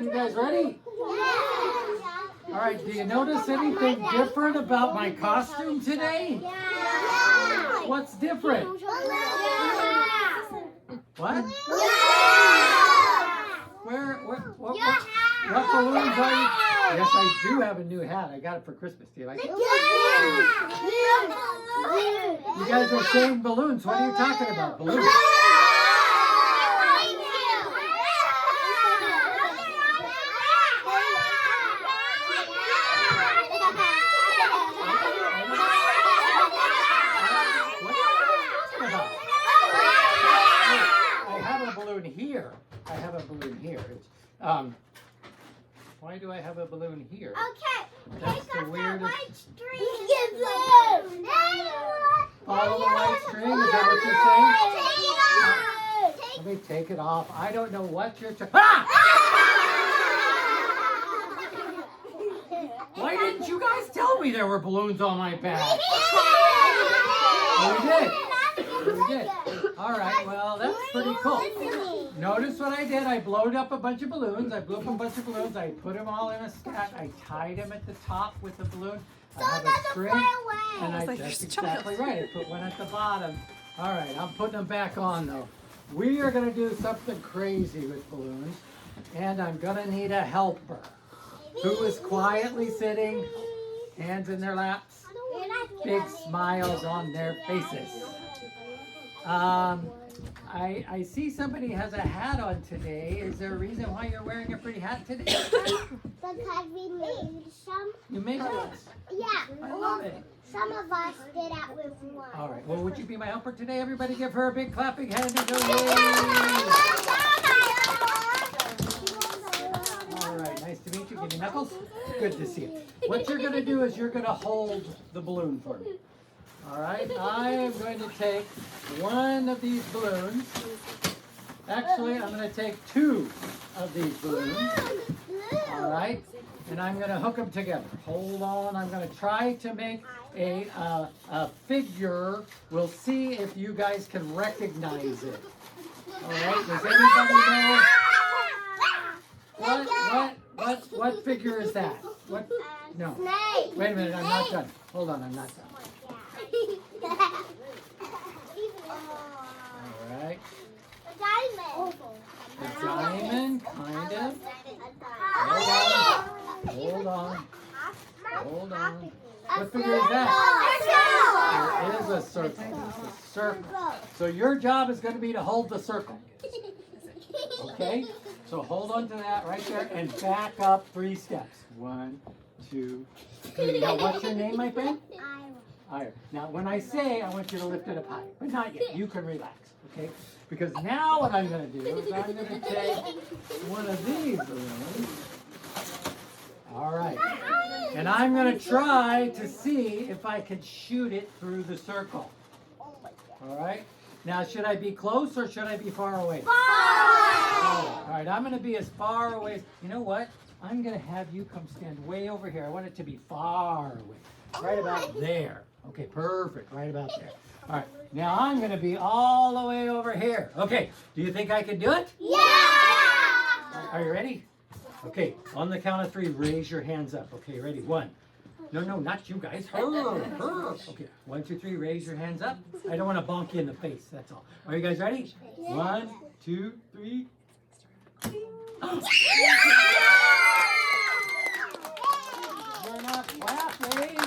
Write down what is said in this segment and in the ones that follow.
You guys ready? All right, do you notice anything different about my costume today? What's different? What? What balloons are you? Yes, I do have a new hat. I got it for Christmas. Do you like it? You guys are saying balloons. What are you talking about? Balloons? Here. I have a balloon here. Why do I have a balloon here? Okay. That's the weirdest. White string. Follow the white string. Is that what you're saying? Let me take it off. I don't know what you're trying. Ah! Why didn't you guys tell me there were balloons on my back? Oh, we did. We did. All right. Well, that's pretty cool. Notice what I did. I blowed up a bunch of balloons. I blew up a bunch of balloons. I put them all in a stack. I tied them at the top with the balloon. I have a string. And that's exactly right. I put one at the bottom. All right. I'm putting them back on, though. We are going to do something crazy with balloons. And I'm going to need a helper. Who is quietly sitting, hands in their laps, big smiles on their faces. I see somebody has a hat on today. Is there a reason why you're wearing a pretty hat today? Because we made some. You made it? Yeah. I love it. Some of us did that with one. All right. Well, would you be my helper today? Everybody give her a big clapping hand and go, yay! All right. Nice to meet you. Give me knuckles. Good to see you. What you're going to do is you're going to hold the balloon for me. All right, I am going to take one of these balloons. Actually, I'm going to take two of these balloons. All right, and I'm going to hook them together. Hold on, I'm going to try to make a figure. We'll see if you guys can recognize it. All right, does anybody know? What figure is that? What? No. Wait a minute, I'm not done. Hold on, I'm not done. Alright. A diamond, kind of. Hold on. What figure is that? It is a circle. It's a circle. So your job is going to be to hold the circle. Okay? So hold on to that right there and back up 3 steps. 1, 2, 3. Now what's your name, my friend? Ira. Now, when I say, I want you to lift it up high, but not yet. You can relax, okay? Because now what I'm going to do is I'm going to take one of these balloons. All right. And I'm going to try to see if I can shoot it through the circle. All right. Now, should I be close or should I be far away? Far away. All right. I'm going to be as far away as, you know what? I'm going to have you come stand way over here. I want it to be far away. Right about there. Okay, perfect. Right about there. All right. Now I'm going to be all the way over here. Okay. Do you think I can do it? Yeah! Are you ready? Okay. On the count of 3, raise your hands up. Okay, ready? 1. No, not you guys. Her. Okay. 1, 2, 3. Raise your hands up. I don't want to bonk you in the face. That's all. Are you guys ready? 1, 2, 3. You're not clapping.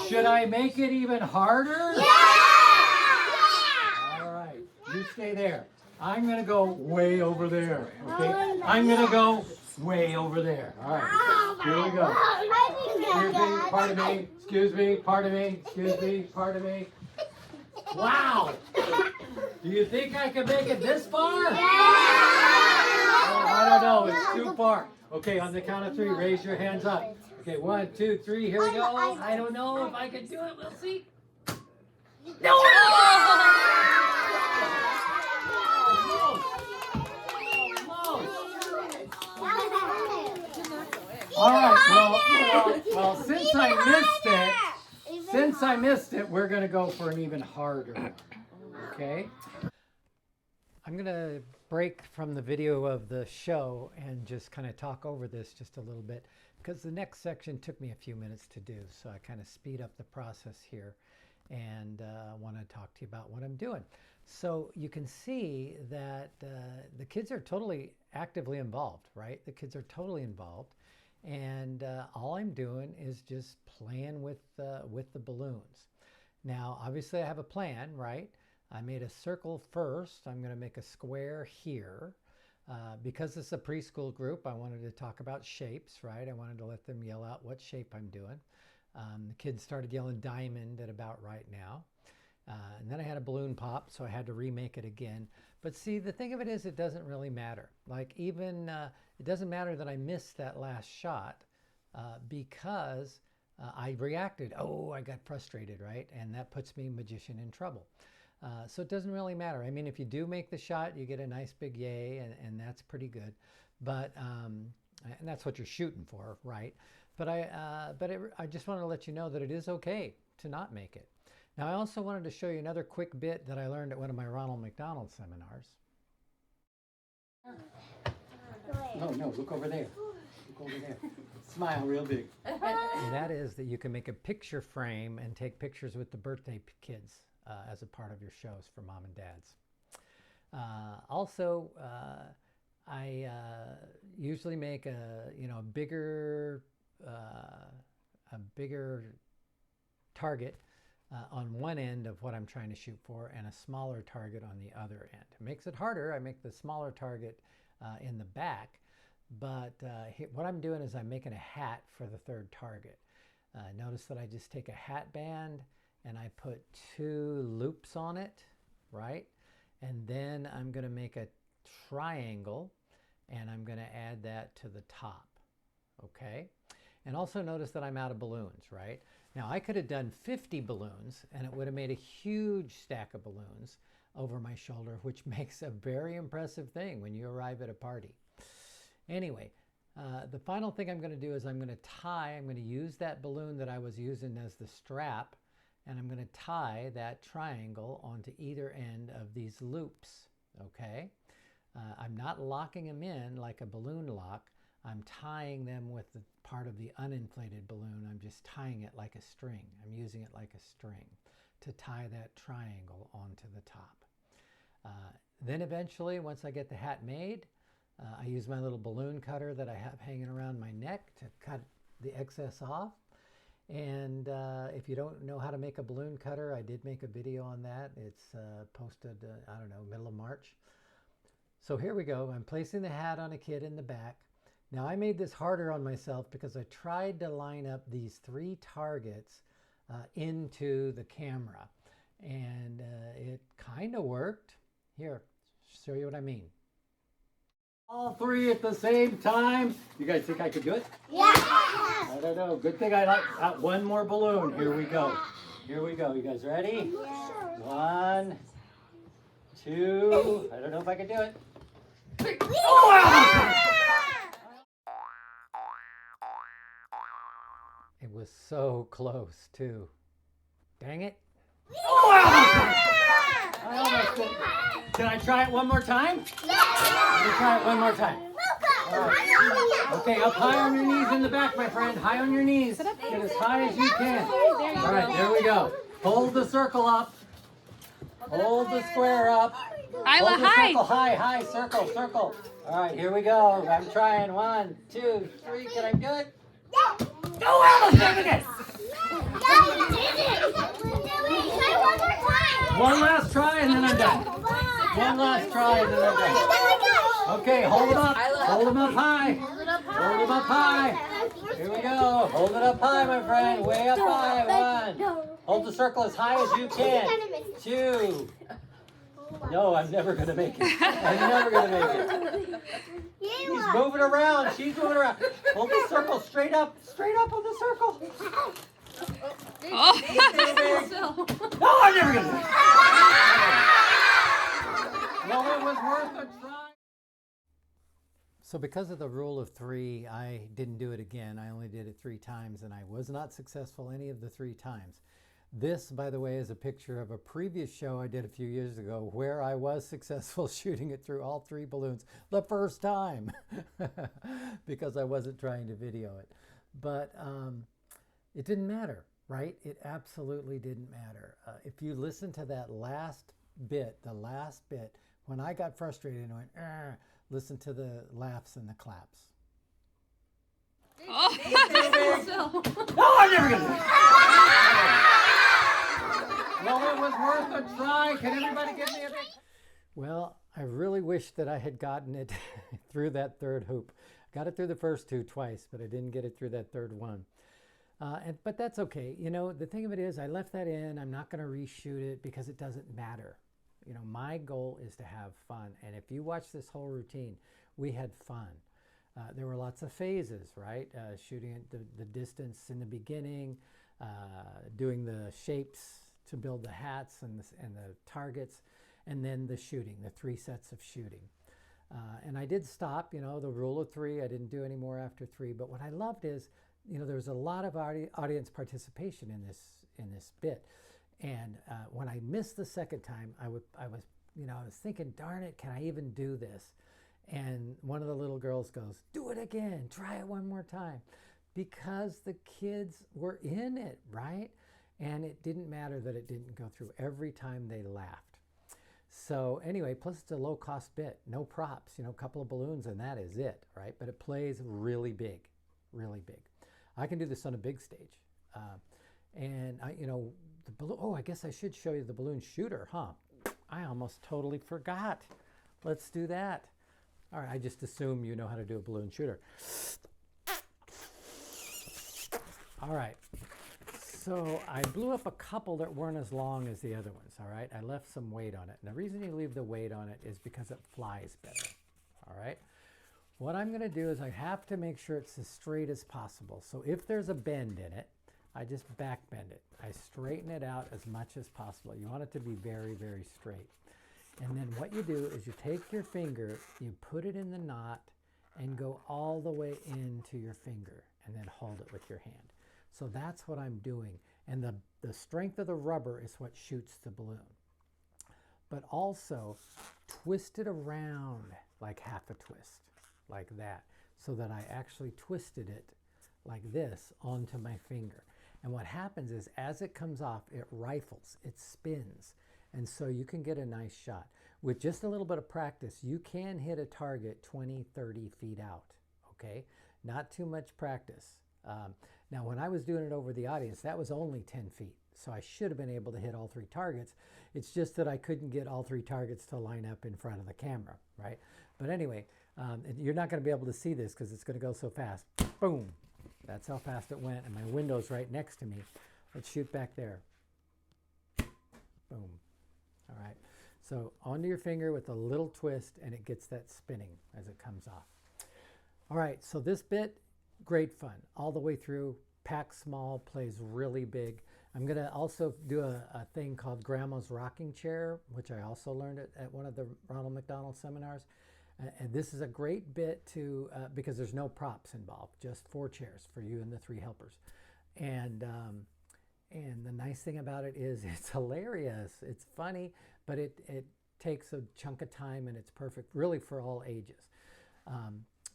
Should I make it even harder? Yeah! All right, you stay there. I'm going to go way over there, okay? I'm going to go way over there. All right, here we go. Excuse me, pardon me, excuse me, pardon me, excuse me, pardon me. Wow! Do you think I can make it this far? Yeah! Oh, I don't know, it's too far. Okay, on the count of 3, raise your hands up. Okay, 1, 2, 3, here we go. I don't know if I can do it, we'll see. No! All right, well, since since I missed it, we're going to go for an even harder one. Okay? I'm going to break from the video of the show and just kind of talk over this just a little bit, because the next section took me a few minutes to do. So I kind of speed up the process here and want to talk to you about what I'm doing. So you can see that the kids are totally actively involved, right? The kids are totally involved. And all I'm doing is just playing with the balloons. Now, obviously I have a plan, right? I made a circle first. I'm going to make a square here. Because it's a preschool group, I wanted to talk about shapes, right? I wanted to let them yell out what shape I'm doing. The kids started yelling diamond at about right now. And then I had a balloon pop, so I had to remake it again. But see, the thing of it is, it doesn't really matter. Like even, it doesn't matter that I missed that last shot because I reacted. Oh, I got frustrated, right? And that puts me, magician, in trouble. So it doesn't really matter. I mean, if you do make the shot, you get a nice big yay, and that's pretty good. But, and that's what you're shooting for, right? But I just want to let you know that it is okay to not make it. Now, I also wanted to show you another quick bit that I learned at one of my Ronald McDonald seminars. No, look over there. Look over there. Smile real big. And that is that you can make a picture frame and take pictures with the birthday kids as a part of your shows for mom and dads. Also, I usually make a bigger target on one end of what I'm trying to shoot for, and a smaller target on the other end. It makes it harder. I make the smaller target in the back, but what I'm doing is I'm making a hat for the third target. Notice that I just take a hat band and I put 2 loops on it, right? And then I'm going to make a triangle and I'm going to add that to the top, okay? And also notice that I'm out of balloons, right? Now I could have done 50 balloons and it would have made a huge stack of balloons over my shoulder, which makes a very impressive thing when you arrive at a party. Anyway, the final thing I'm going to do is I'm going to use that balloon that I was using as the strap, and I'm going to tie that triangle onto either end of these loops, okay? I'm not locking them in like a balloon lock. I'm tying them with the part of the uninflated balloon. I'm just tying it like a string. I'm using it like a string to tie that triangle onto the top. Then eventually, once I get the hat made, I use my little balloon cutter that I have hanging around my neck to cut the excess off. And if you don't know how to make a balloon cutter, I did make a video on that. It's posted, I don't know, middle of March. So here we go. I'm placing the hat on a kid in the back. Now I made this harder on myself because I tried to line up these 3 targets into the camera, and it kind of worked. Here, show you what I mean. All 3 at the same time. You guys think I could do it? Yeah. I don't know. Good thing I like one more balloon. Here we go. Here we go. You guys ready? Yeah. 1, 2. I don't know if I can do it. It was so close, too. Dang it. I almost did. Can I try it one more time? Let me try it one more time. All right. Okay, up high on your knees in the back, my friend. High on your knees. Get as high as you can. All right, there we go. Hold the circle up. Hold the square up. Isla, Hold the hi. circle high, high, circle, circle. All right, here we go. I'm trying. 1, 2, 3. Can I do it? Oh, Alice, look at this. One last try and then I'm done. One last try and then I'm done. Okay, hold them up. Hold them up high. Hold them up high. Here we go. Hold it up high, my friend. Way up high. 1. Hold the circle as high as you can. 2. No, I'm never going to make it. I'm never going to make it. She's moving around. She's moving around. Hold the circle straight up. Straight up on the circle. Oh. No, I'm never going to make it. Well, it was worth a try. So because of the rule of 3, I didn't do it again. I only did it 3 times, and I was not successful any of the 3 times. This, by the way, is a picture of a previous show I did a few years ago where I was successful shooting it through all 3 balloons the first time because I wasn't trying to video it. But it didn't matter, right? It absolutely didn't matter. If you listen to that last bit, when I got frustrated and went, listen to the laughs and the claps. Oh, No, I'm never gonna do it. Well, it was worth a try. Can everybody give me a big? Well, I really wish that I had gotten it through that 3rd hoop. Got it through the first 2 twice, but I didn't get it through that 3rd one. But that's okay. You know, the thing of it is, I left that in. I'm not going to reshoot it because it doesn't matter. You know, my goal is to have fun. And if you watch this whole routine, we had fun. There were lots of phases, right? Shooting at the distance in the beginning, doing the shapes to build the hats and the targets, and then the shooting, the 3 sets of shooting. And I did stop, you know, the rule of 3. I didn't do any more after 3. But what I loved is, you know, there was a lot of audience participation in this bit. And when I missed the second time, I was thinking, darn it, can I even do this? And one of the little girls goes, do it again, try it one more time. Because the kids were in it, right? And it didn't matter that it didn't go through every time they laughed. So anyway, plus it's a low cost bit, no props, you know, a couple of balloons and that is it, right? But it plays really big, really big. I can do this on a big stage. And the balloon, oh, I guess I should show you the balloon shooter, huh? I almost totally forgot. Let's do that. All right, I just assume you know how to do a balloon shooter. All right, so I blew up a couple that weren't as long as the other ones, all right? I left some weight on it. And the reason you leave the weight on it is because it flies better, all right? What I'm gonna do is I have to make sure it's as straight as possible. So if there's a bend in it, I just back bend it. I straighten it out as much as possible. You want it to be very, very straight. And then what you do is you take your finger, you put it in the knot and go all the way into your finger and then hold it with your hand. So that's what I'm doing. And the strength of the rubber is what shoots the balloon. But also twist it around like half a twist, like that, so that I actually twisted it like this onto my finger. And what happens is as it comes off, it rifles, it spins. And so you can get a nice shot. With just a little bit of practice, you can hit a target 20, 30 feet out, okay? Not too much practice. Now, when I was doing it over the audience, that was only 10 feet. So I should have been able to hit all 3 targets. It's just that I couldn't get all 3 targets to line up in front of the camera, right? But anyway, you're not gonna be able to see this because it's gonna go so fast. Boom, that's how fast it went. And my window's right next to me. Let's shoot back there. Boom. All right, so onto your finger with a little twist and it gets that spinning as it comes off. All right, so this bit, great fun all the way through, packs small, plays really big. I'm gonna also do a thing called Grandma's Rocking Chair, which I also learned at one of the Ronald McDonald seminars. And this is a great bit to, because there's no props involved, just 4 chairs for you and the 3 helpers. And the nice thing about it is it's hilarious. It's funny, but it takes a chunk of time and it's perfect really for all ages.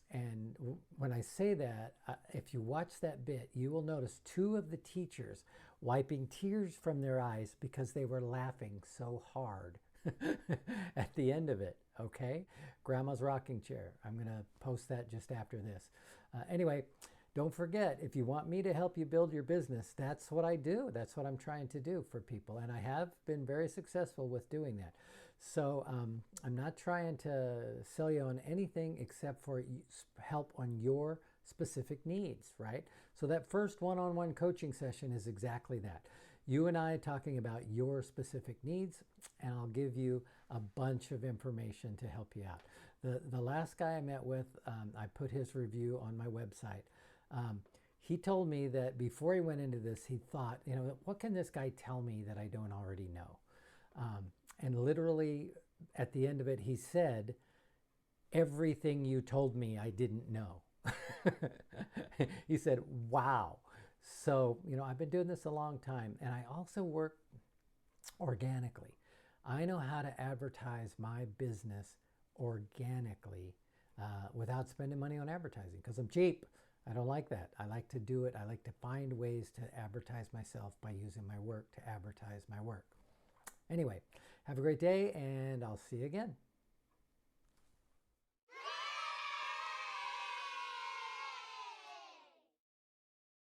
And when I say that, if you watch that bit, you will notice 2 of the teachers wiping tears from their eyes because they were laughing so hard at the end of it, okay? Grandma's Rocking Chair. I'm going to post that just after this. Anyway, don't forget, if you want me to help you build your business, that's what I do. That's what I'm trying to do for people. And I have been very successful with doing that. So I'm not trying to sell you on anything except for help on your specific needs, right? So that first one-on-one coaching session is exactly that. You and I talking about your specific needs, and I'll give you a bunch of information to help you out. The last guy I met with, I put his review on my website. He told me that before he went into this, he thought, you know, what can this guy tell me that I don't already know? And literally at the end of it, he said, everything you told me I didn't know. He said, wow. So, I've been doing this a long time, and I also work organically. I know how to advertise my business organically without spending money on advertising because I'm cheap. I don't like that. I like to do it. I like to find ways to advertise myself by using my work to advertise my work. Anyway, have a great day, and I'll see you again.